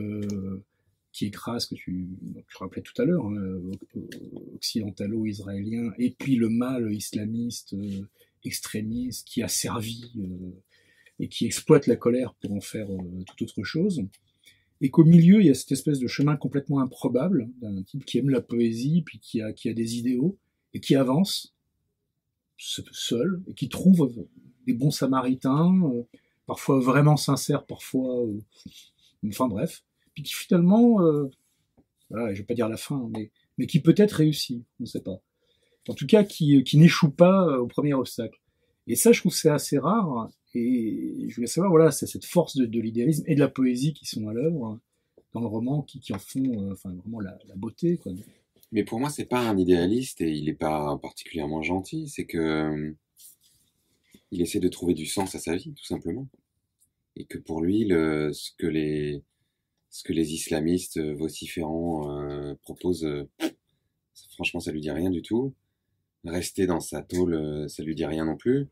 qui écrase, que tu rappelais tout à l'heure, occidentalo-israélien, et puis le mal islamiste, extrémiste, qui a servi et qui exploite la colère pour en faire toute autre chose. Et qu'au milieu, il y a cette espèce de chemin complètement improbable d'un type qui aime la poésie, puis qui a des idéaux, et qui avance seul, et qui trouve des bons samaritains, parfois vraiment sincères, parfois... enfin bref, puis qui finalement, voilà, je vais pas dire la fin, mais qui peut-être réussit, on ne sait pas. En tout cas, qui n'échoue pas au premier obstacle. Et ça, je trouve que c'est assez rare, et je voulais savoir, voilà, c'est cette force de l'idéalisme et de la poésie qui sont à l'œuvre dans le roman, qui en font enfin, vraiment la beauté, quoi. Mais pour moi, c'est pas un idéaliste et il est pas particulièrement gentil, c'est que il essaie de trouver du sens à sa vie, tout simplement. Et que pour lui, ce que les islamistes vociférants proposent, franchement, ça lui dit rien du tout. Rester dans sa tôle, ça lui dit rien non plus.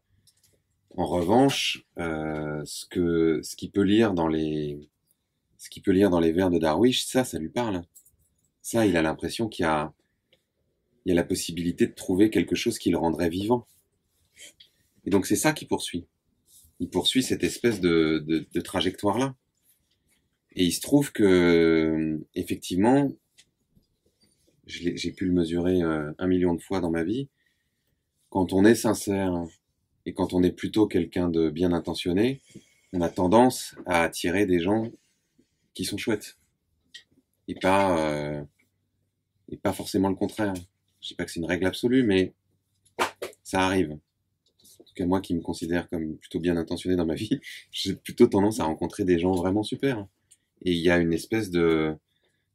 En revanche, ce qu'il peut lire dans les vers de Darwish, ça lui parle. Ça, il a l'impression qu'il y a la possibilité de trouver quelque chose qui le rendrait vivant. Et donc c'est ça qu'il poursuit. Il poursuit cette espèce de trajectoire-là. Et il se trouve que, effectivement, j'ai pu le mesurer 1 million de fois dans ma vie, quand on est sincère et quand on est plutôt quelqu'un de bien intentionné, on a tendance à attirer des gens qui sont chouettes. Et pas forcément le contraire. Je sais pas que c'est une règle absolue, mais ça arrive. En tout cas, moi qui me considère comme plutôt bien intentionné dans ma vie, j'ai plutôt tendance à rencontrer des gens vraiment super. Et il y a une espèce de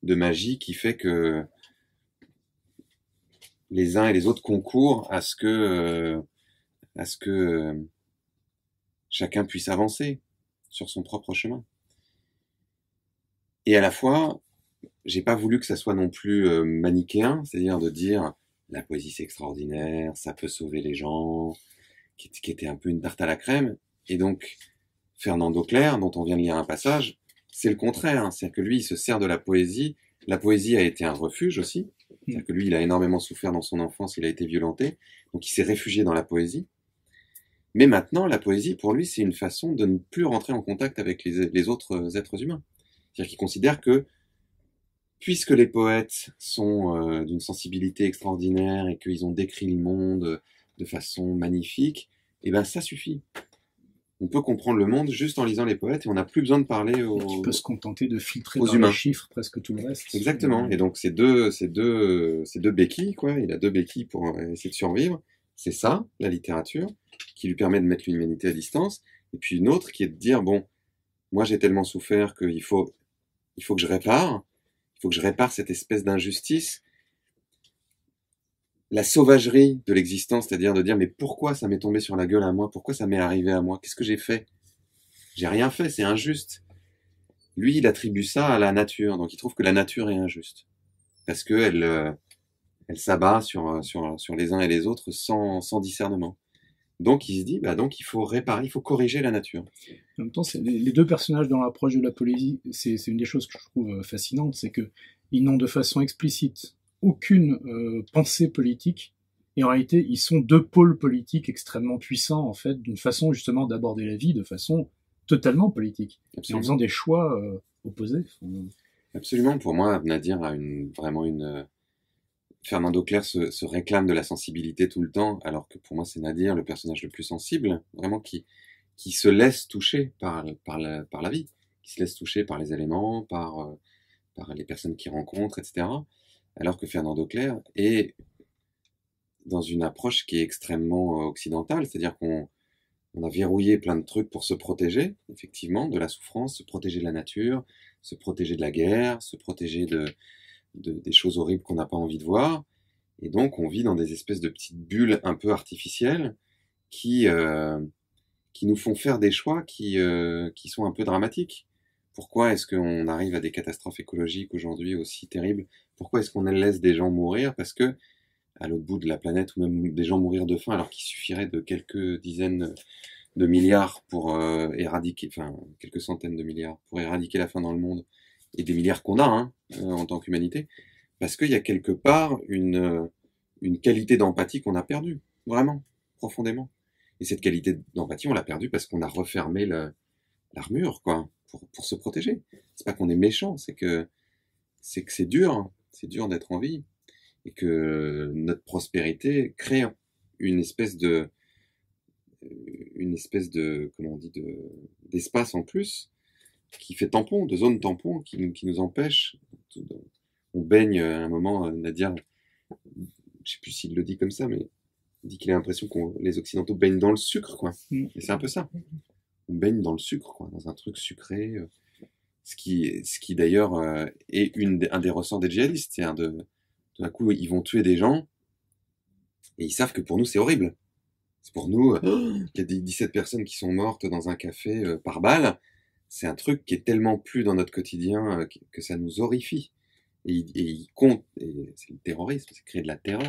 magie qui fait que les uns et les autres concourent à ce que à ce que chacun puisse avancer sur son propre chemin. Et à la fois, j'ai pas voulu que ça soit non plus manichéen, c'est-à-dire de dire la poésie c'est extraordinaire, ça peut sauver les gens, qui était un peu une tarte à la crème. Et donc, Fernando Clerc, dont on vient de lire un passage, c'est le contraire, hein. C'est-à-dire que lui, il se sert de la poésie. La poésie a été un refuge aussi. C'est-à-dire que lui, il a énormément souffert dans son enfance, il a été violenté, donc il s'est réfugié dans la poésie. Mais maintenant, la poésie, pour lui, c'est une façon de ne plus rentrer en contact avec les autres êtres humains. C'est-à-dire qu'il considère que, puisque les poètes sont d'une sensibilité extraordinaire et qu'ils ont décrit le monde de façon magnifique, eh ben ça suffit. On peut comprendre le monde juste en lisant les poètes et on n'a plus besoin de parler Tu peux se contenter de filtrer aux par humains. les chiffres presque tout le reste. Exactement. Et donc, ces deux béquilles, quoi. Il a deux béquilles pour essayer de survivre. C'est ça, la littérature, qui lui permet de mettre l'humanité à distance. Et puis une autre qui est de dire, bon, moi j'ai tellement souffert qu'il faut que je répare. Il faut que je répare cette espèce d'injustice. La sauvagerie de l'existence, c'est-à-dire de dire, mais pourquoi ça m'est tombé sur la gueule à moi? Pourquoi ça m'est arrivé à moi? Qu'est-ce que j'ai fait? J'ai rien fait, c'est injuste. Lui, il attribue ça à la nature, donc il trouve que la nature est injuste. Parce que elle s'abat sur les uns et les autres sans discernement. Donc il se dit, bah donc il faut réparer, il faut corriger la nature. En même temps, les deux personnages dans l'approche de la poésie, c'est une des choses que je trouve fascinantes, c'est que ils n'ont de façon explicite aucune pensée politique, et en réalité, ils sont deux pôles politiques extrêmement puissants, en fait, d'une façon justement d'aborder la vie de façon totalement politique, et en faisant des choix opposés. Absolument, pour moi, Nadir a vraiment une... Fernando Clerc se réclame de la sensibilité tout le temps, alors que pour moi c'est Nadir, le personnage le plus sensible, vraiment qui se laisse toucher par la vie, qui se laisse toucher par les éléments, par les personnes qu'il rencontre, etc. Alors que Fernando Clerc est dans une approche qui est extrêmement occidentale, c'est-à-dire qu'on a verrouillé plein de trucs pour se protéger, effectivement, de la souffrance, se protéger de la nature, se protéger de la guerre, se protéger des choses horribles qu'on n'a pas envie de voir. Et donc, on vit dans des espèces de petites bulles un peu artificielles qui nous font faire des choix qui sont un peu dramatiques. Pourquoi est-ce qu'on arrive à des catastrophes écologiques aujourd'hui aussi terribles? Pourquoi est-ce qu'on laisse des gens mourir? Parce que, à l'autre bout de la planète, ou même des gens mourir de faim alors qu'il suffirait de quelques dizaines de milliards pour éradiquer, enfin, quelques centaines de milliards pour éradiquer la faim dans le monde, et des milliards qu'on a, hein, en tant qu'humanité, parce qu'il y a quelque part une qualité d'empathie qu'on a perdue, vraiment, profondément. Et cette qualité d'empathie, on l'a perdue parce qu'on a refermé l'armure, quoi, pour se protéger. C'est pas qu'on est méchant, c'est que c'est dur, hein. C'est dur d'être en vie, et que notre prospérité crée une espèce de comment on dit, d'espace en plus, qui fait tampon, de zone tampon, qui nous empêche. On baigne à un moment, Nadir, je sais plus s'il le dit comme ça, mais il dit qu'il a l'impression que les Occidentaux baignent dans le sucre, quoi. Et c'est un peu ça. On baigne dans le sucre, quoi, dans un truc sucré, ce qui d'ailleurs est un des ressorts des djihadistes. C'est-à-dire d'un coup, ils vont tuer des gens, et ils savent que pour nous, c'est horrible. C'est pour nous, il y a des 17 personnes qui sont mortes dans un café par balle. C'est un truc qui est tellement plus dans notre quotidien que ça nous horrifie. Et il compte, et c'est le terrorisme, c'est créer de la terreur.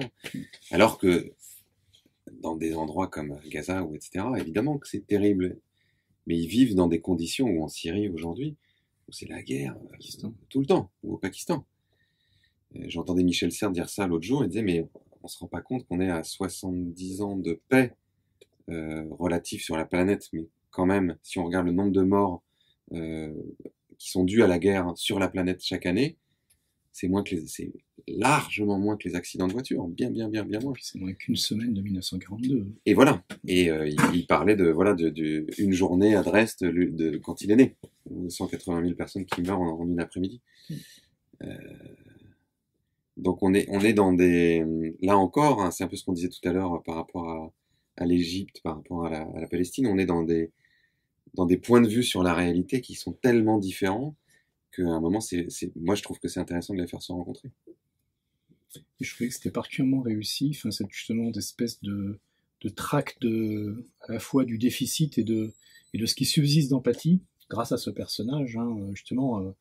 Alors que dans des endroits comme Gaza ou etc., évidemment que c'est terrible. Mais ils vivent dans des conditions où en Syrie aujourd'hui, où c'est la guerre tout le temps, ou au Pakistan. J'entendais Michel Serres dire ça l'autre jour, il disait mais on se rend pas compte qu'on est à 70 ans de paix relative sur la planète, mais quand même, si on regarde le nombre de morts qui sont dus à la guerre sur la planète chaque année, c'est largement moins que les accidents de voiture, bien moins. C'est moins qu'une semaine de 1942. Et voilà. Et il parlait de une journée à Dresde quand il est né, 180 000 personnes qui meurent en une après-midi. Donc on est dans là encore, hein, c'est un peu ce qu'on disait tout à l'heure par rapport à l'Égypte, par rapport à la Palestine, on est dans des points de vue sur la réalité qui sont tellement différents qu'à un moment, moi je trouve que c'est intéressant de les faire se rencontrer. Et je trouvais que c'était particulièrement réussi, enfin, cette justement d'espèce de tract à la fois du déficit et de ce qui subsiste d'empathie grâce à ce personnage, hein, justement,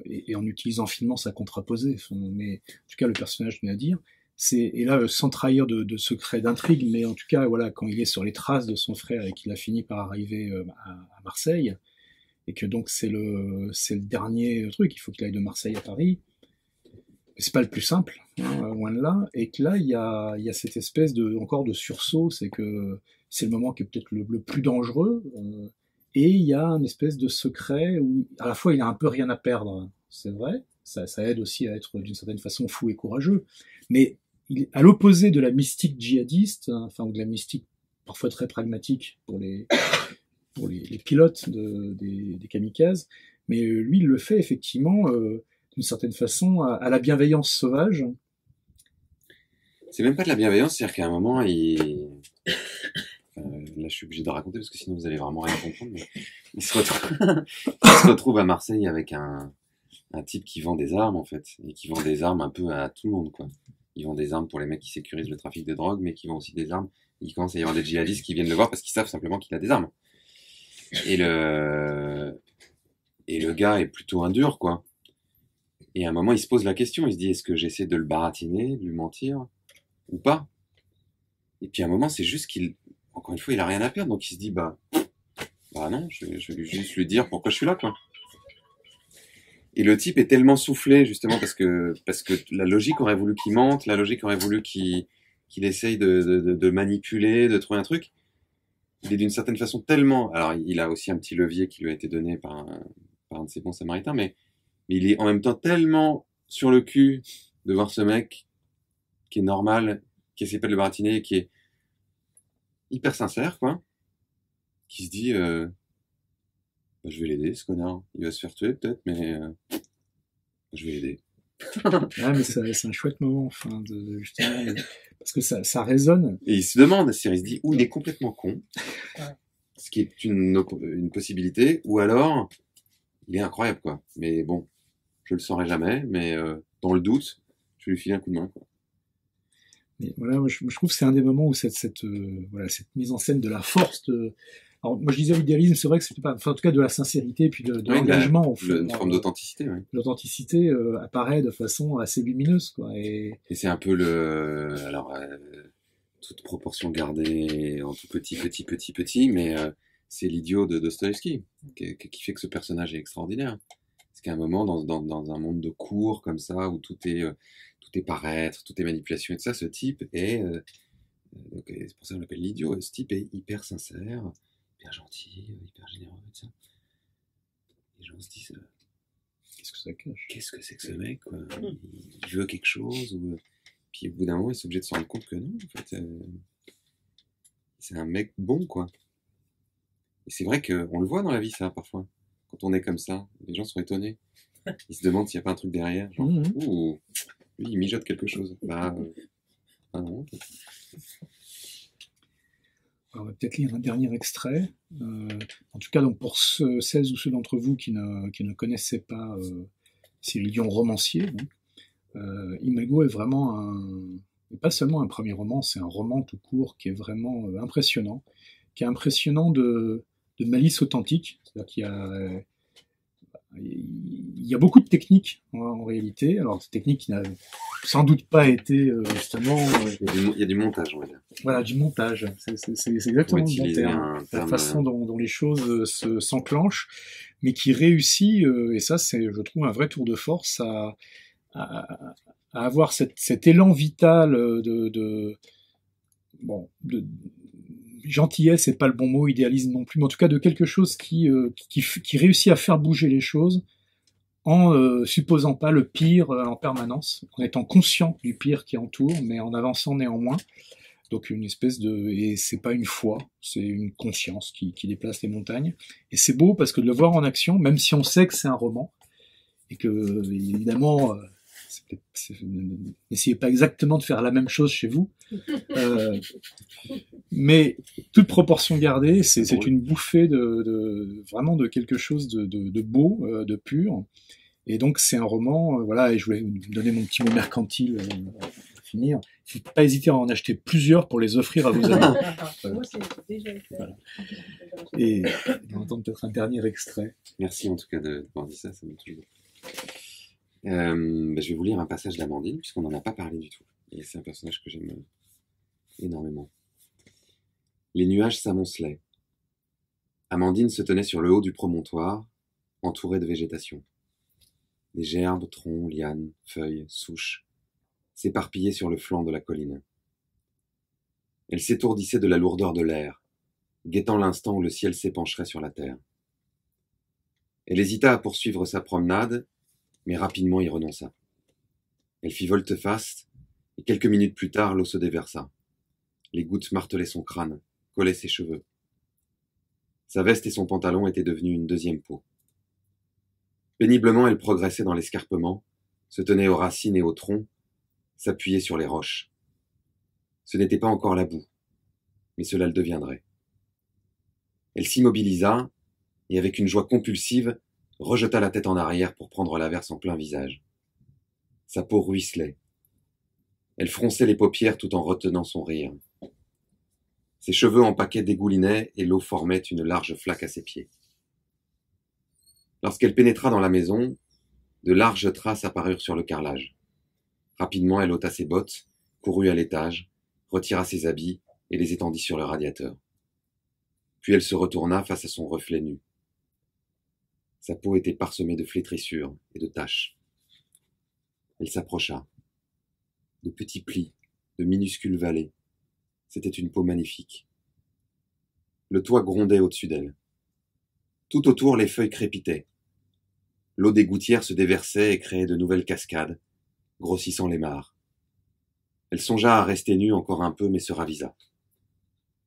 et en utilisant finement sa contraposée. Mais en tout cas, le personnage de Nadir, et là, sans trahir de secret d'intrigue, mais en tout cas, voilà, quand il est sur les traces de son frère et qu'il a fini par arriver à Marseille, et que donc c'est le dernier truc, il faut qu'il aille de Marseille à Paris. C'est pas le plus simple, hein, loin de là, et que là il y a cette espèce encore de sursaut, c'est que c'est le moment qui est peut-être le plus dangereux, et il y a une espèce de secret où à la fois il a un peu rien à perdre, c'est vrai, ça aide aussi à être d'une certaine façon fou et courageux, mais à l'opposé de la mystique djihadiste, enfin ou de la mystique parfois très pragmatique pour les pilotes des kamikazes, mais lui il le fait effectivement d'une certaine façon à la bienveillance sauvage. C'est même pas de la bienveillance, c'est-à-dire qu'à un moment, là, je suis obligé de raconter parce que sinon vous allez vraiment rien comprendre. Mais il se retrouve à Marseille avec un type qui vend des armes en fait, et qui vend des armes un peu à tout le monde, quoi. Ils vendent des armes pour les mecs qui sécurisent le trafic de drogue, mais qui vendent aussi des armes. Il commence à y avoir des djihadistes qui viennent le voir parce qu'ils savent simplement qu'il a des armes. Et le gars est plutôt un dur, quoi. Et à un moment, il se pose la question, il se dit, est-ce que j'essaie de le baratiner, de lui mentir, ou pas? Et puis à un moment, c'est juste encore une fois, il a rien à perdre, donc il se dit, bah non, je vais juste lui dire pourquoi je suis là, quoi. Et le type est tellement soufflé, justement, parce que la logique aurait voulu qu'il mente, la logique aurait voulu qu'il essaye de manipuler, de trouver un truc. Il est d'une certaine façon tellement... Alors, il a aussi un petit levier qui lui a été donné par un de ses bons samaritains, mais il est en même temps tellement sur le cul de voir ce mec qui est normal, qui essaie pas de le baratiner, qui est hyper sincère, quoi, qui se dit je vais l'aider, ce connard. Il va se faire tuer, peut-être, mais je vais l'aider. Ouais, mais c'est un chouette moment, enfin, justement, parce que ça résonne. Et il se demande, il se dit, ou il est complètement con, ce qui est une possibilité, ou alors, il est incroyable, quoi. Mais bon, je le saurai jamais, mais dans le doute, je vais lui filer un coup de main, quoi. Mais voilà, moi, je trouve que c'est un des moments où cette mise en scène de la force alors, moi je disais l'idéalisme, c'est vrai que c'était pas, enfin, en tout cas de la sincérité et puis de l'engagement, au fond, une forme d'authenticité, ouais. L'authenticité apparaît de façon assez lumineuse, quoi. Et c'est un peu toute proportion gardée en tout petit, mais c'est l'idiot de Dostoïevski qui fait que ce personnage est extraordinaire. Parce qu'à un moment, dans un monde de cours comme ça, où tout est paraître, tout est manipulation et tout ça, ce type est... c'est pour ça qu'on l'appelle l'idiot. Ce type est hyper sincère, hyper gentil, hyper généreux, tout ça. Les gens se disent... qu'est-ce que ça cache? Qu'est-ce que c'est que ce mec, quoi? Il veut quelque chose, puis au bout d'un moment, il est obligé de se rendre compte que non, en fait, c'est un mec bon, quoi. Et c'est vrai qu'on le voit dans la vie, ça, parfois. Quand on est comme ça, les gens sont étonnés. Ils se demandent s'il n'y a pas un truc derrière. Genre, ouh, lui, il mijote quelque chose. Non. Alors, on va peut-être lire un dernier extrait. En tout cas, donc pour celles ou ceux d'entre vous qui ne connaissaient pas Cyril Dion romancier, Imago est vraiment et pas seulement un premier roman, c'est un roman tout court qui est vraiment impressionnant, qui est impressionnant de malice authentique. C'est-à-dire il y a beaucoup de techniques en réalité. Alors, des techniques qui n'avaient sans doute pas été justement. Il y a du montage, on va dire. Voilà, du montage. C'est exactement le bon terme. La façon dont les choses s'enclenchent, mais qui réussit, et ça, c'est, je trouve, un vrai tour de force à avoir cet élan vital de gentillesse, c'est pas le bon mot, idéalisme non plus, mais en tout cas de quelque chose qui réussit à faire bouger les choses en supposant pas le pire en permanence, en étant conscient du pire qui entoure, mais en avançant néanmoins. Donc une espèce et c'est pas une foi, c'est une conscience qui déplace les montagnes. Et c'est beau parce que de le voir en action, même si on sait que c'est un roman, et que évidemment n'essayez pas exactement de faire la même chose chez vous, mais toute proportion gardée, c'est une bouffée vraiment de quelque chose de beau, de pur. Et donc c'est un roman, voilà, et je voulais donner mon petit mot mercantile finir. Il ne faut pas hésiter à en acheter plusieurs pour les offrir à vos amis. Moi, c'est déjà fait. Voilà. Et on entend peut-être un dernier extrait. Merci en tout cas d'avoir dit ça, ça me touche beaucoup. Je vais vous lire un passage d'Amandine, puisqu'on n'en a pas parlé du tout. Et c'est un personnage que j'aime énormément. Les nuages s'amoncelaient. Amandine se tenait sur le haut du promontoire, entourée de végétation. Des gerbes, troncs, lianes, feuilles, souches s'éparpillaient sur le flanc de la colline. Elle s'étourdissait de la lourdeur de l'air, guettant l'instant où le ciel s'épancherait sur la terre. Elle hésita à poursuivre sa promenade, mais rapidement y renonça. Elle fit volte-face, et quelques minutes plus tard, l'eau se déversa. Les gouttes martelaient son crâne, collaient ses cheveux. Sa veste et son pantalon étaient devenus une deuxième peau. Péniblement, elle progressait dans l'escarpement, se tenait aux racines et au tronc, s'appuyait sur les roches. Ce n'était pas encore la boue, mais cela le deviendrait. Elle s'immobilisa, et avec une joie compulsive, rejeta la tête en arrière pour prendre l'averse en plein visage. Sa peau ruisselait. Elle fronçait les paupières tout en retenant son rire. Ses cheveux en paquets dégoulinaient et l'eau formait une large flaque à ses pieds. Lorsqu'elle pénétra dans la maison, de larges traces apparurent sur le carrelage. Rapidement, elle ôta ses bottes, courut à l'étage, retira ses habits et les étendit sur le radiateur. Puis elle se retourna face à son reflet nu. Sa peau était parsemée de flétrissures et de taches. Elle s'approcha. De petits plis, de minuscules vallées. C'était une peau magnifique. Le toit grondait au-dessus d'elle. Tout autour, les feuilles crépitaient. L'eau des gouttières se déversait et créait de nouvelles cascades, grossissant les mares. Elle songea à rester nue encore un peu, mais se ravisa.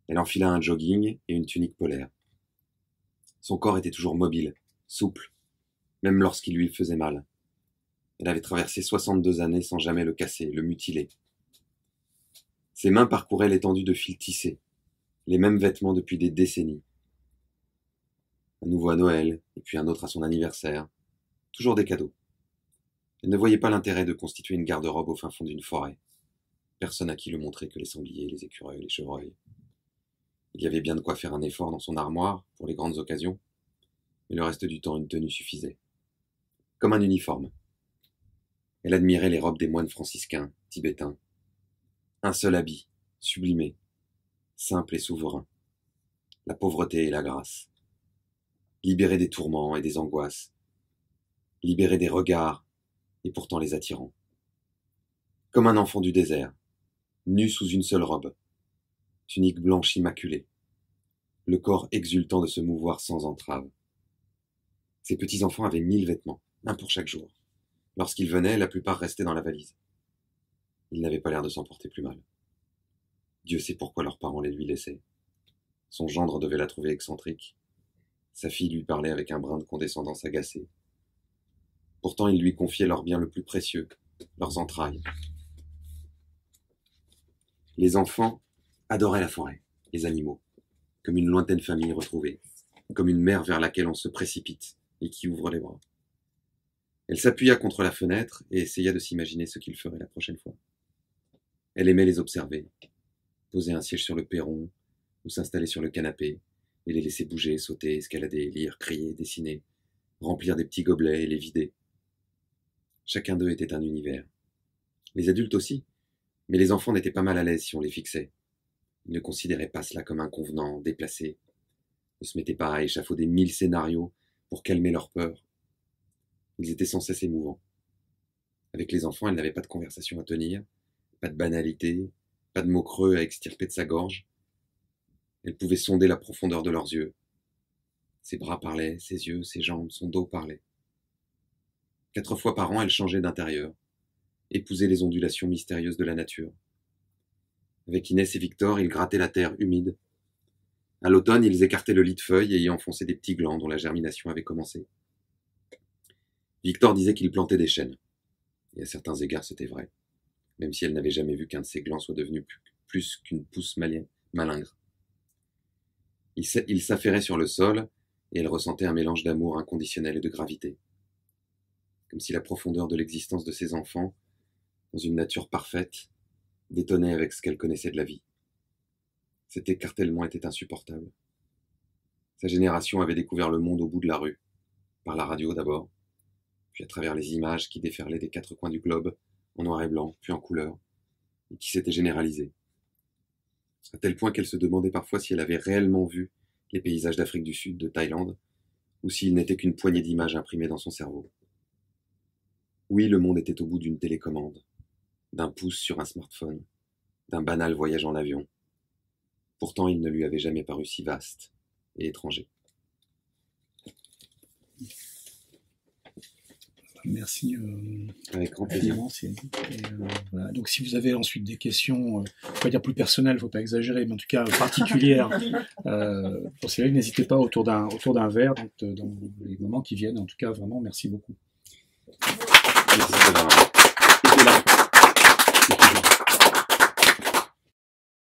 Elle enfila un jogging et une tunique polaire. Son corps était toujours mobile, souple, même lorsqu'il lui faisait mal. Elle avait traversé 62 années sans jamais le casser, le mutiler. Ses mains parcouraient l'étendue de fils tissés, les mêmes vêtements depuis des décennies. Un nouveau à Noël, et puis un autre à son anniversaire. Toujours des cadeaux. Elle ne voyait pas l'intérêt de constituer une garde-robe au fin fond d'une forêt. Personne à qui le montrer que les sangliers, les écureuils, les chevreuils. Il y avait bien de quoi faire un effort dans son armoire pour les grandes occasions, mais le reste du temps une tenue suffisait. Comme un uniforme. Elle admirait les robes des moines franciscains, tibétains. Un seul habit, sublimé, simple et souverain. La pauvreté et la grâce. Libérée des tourments et des angoisses. Libérée des regards, et pourtant les attirant. Comme un enfant du désert, nu sous une seule robe, tunique blanche immaculée, le corps exultant de se mouvoir sans entrave. Ses petits-enfants avaient 1000 vêtements, un pour chaque jour. Lorsqu'ils venaient, la plupart restaient dans la valise. Ils n'avaient pas l'air de s'en porter plus mal. Dieu sait pourquoi leurs parents les lui laissaient. Son gendre devait la trouver excentrique. Sa fille lui parlait avec un brin de condescendance agacée. Pourtant, ils lui confiaient leur bien le plus précieux, leurs entrailles. Les enfants adoraient la forêt, les animaux, comme une lointaine famille retrouvée, comme une mer vers laquelle on se précipite et qui ouvre les bras. Elle s'appuya contre la fenêtre et essaya de s'imaginer ce qu'il ferait la prochaine fois. Elle aimait les observer, poser un siège sur le perron ou s'installer sur le canapé et les laisser bouger, sauter, escalader, lire, crier, dessiner, remplir des petits gobelets et les vider. Chacun d'eux était un univers. Les adultes aussi, mais les enfants n'étaient pas mal à l'aise si on les fixait. Ils ne considéraient pas cela comme inconvenant, déplacé, ne se mettaient pas à échafauder 1000 scénarios pour calmer leur peur. Ils étaient sans cesse émouvants. Avec les enfants, elle n'avait pas de conversation à tenir, pas de banalité, pas de mots creux à extirper de sa gorge. Elle pouvait sonder la profondeur de leurs yeux. Ses bras parlaient, ses yeux, ses jambes, son dos parlaient. 4 fois par an, elle changeait d'intérieur, épousait les ondulations mystérieuses de la nature. Avec Inès et Victor, ils grattaient la terre humide. À l'automne, ils écartaient le lit de feuilles et y enfonçaient des petits glands dont la germination avait commencé. Victor disait qu'il plantait des chênes. Et à certains égards, c'était vrai, même si elle n'avait jamais vu qu'un de ses glands soit devenu plus qu'une pousse malingre. Il s'affairait sur le sol, et elle ressentait un mélange d'amour inconditionnel et de gravité. Comme si la profondeur de l'existence de ses enfants, dans une nature parfaite, détonnait avec ce qu'elle connaissait de la vie. Cet écartèlement était insupportable. Sa génération avait découvert le monde au bout de la rue, par la radio d'abord, puis à travers les images qui déferlaient des quatre coins du globe, en noir et blanc, puis en couleur, et qui s'étaient généralisées. À tel point qu'elle se demandait parfois si elle avait réellement vu les paysages d'Afrique du Sud, de Thaïlande, ou s'il n'était qu'une poignée d'images imprimées dans son cerveau. Oui, le monde était au bout d'une télécommande, d'un pouce sur un smartphone, d'un banal voyage en avion. Pourtant, il ne lui avait jamais paru si vaste et étranger. Merci. Avec grand plaisir. Voilà. Donc, si vous avez ensuite des questions, faut pas dire plus personnelles, faut pas exagérer, mais en tout cas particulières, pour cela, n'hésitez pas autour d'un verre, donc, dans les moments qui viennent. En tout cas, vraiment, merci beaucoup. Merci,